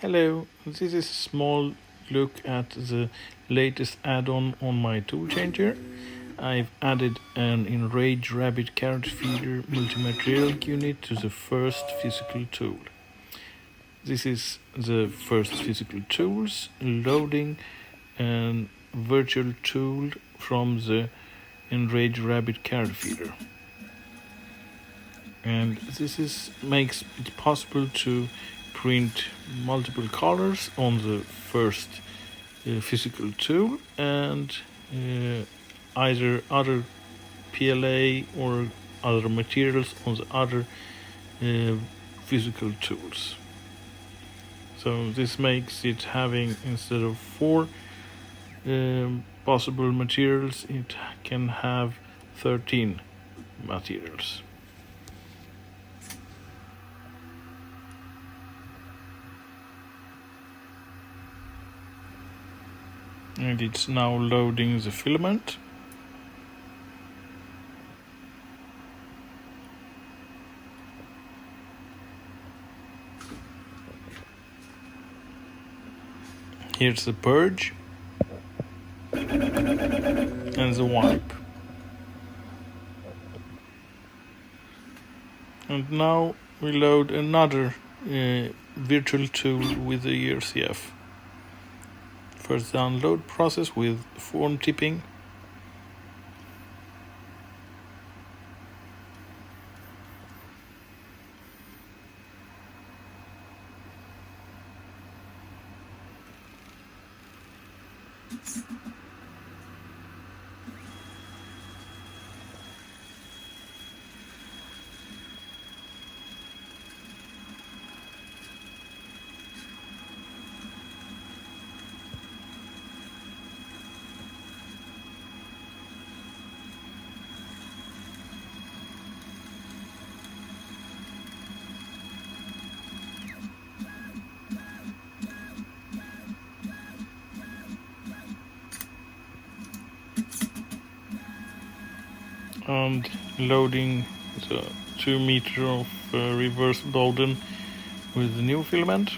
Hello, this is a small look at the latest add-on on my ToolChanger. I've added an Enraged Rabbit Carrot Feeder multi-material unit to the first physical tool. This is the first physical tools loading a virtual tool from the Enraged Rabbit Carrot Feeder. And makes it possible to print multiple colors on the first physical tool and either other PLA or other materials on the other physical tools. So this makes it having, instead of 4 possible materials, it can have 13 materials. And it's now loading the filament. Here's the purge and the wipe. And now we load another virtual tool with the ERCF. First download process with form tipping. And loading the 2 meter of reverse Bolden with the new filament.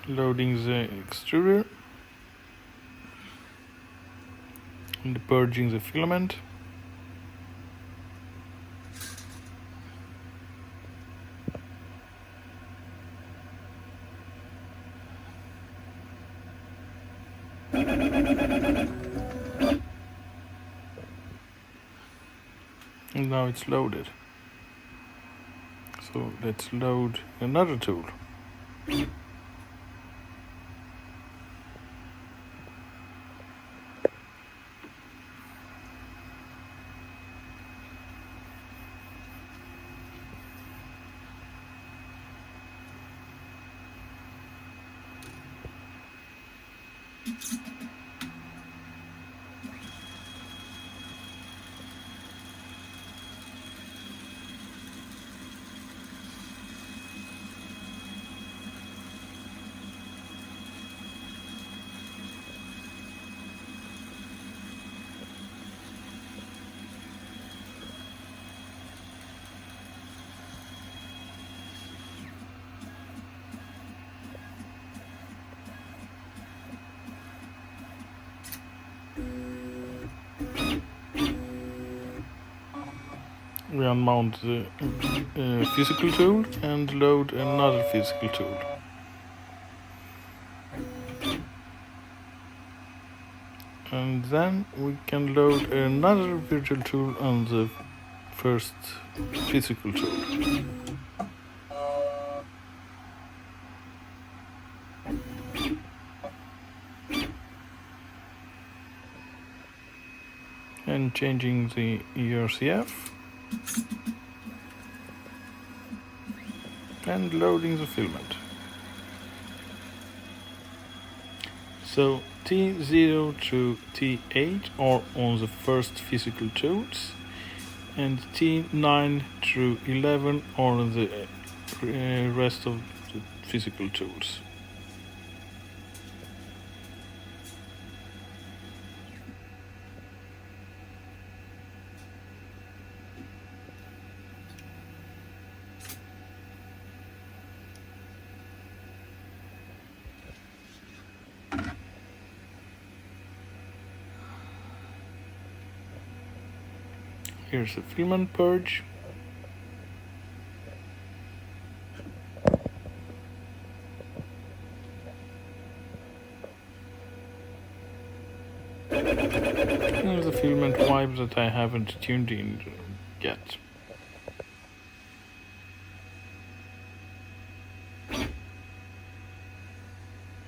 Loading the extruder and purging the filament. And now it's loaded. So let's load another tool. We unmount the physical tool and load another physical tool. And then we can load another virtual tool on the first physical tool. And changing the ERCF. and loading the filament. So T0 to T8 are on the first physical tools, and T9 through 11 are on the rest of the physical tools. Here's the filament purge. And the filament wipe that I haven't tuned in yet.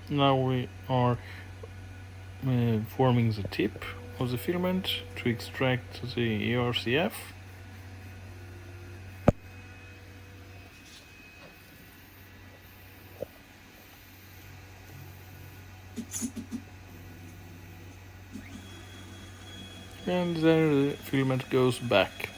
Now we are forming the tip of the filament to extract the ERCF. And there the filament goes back.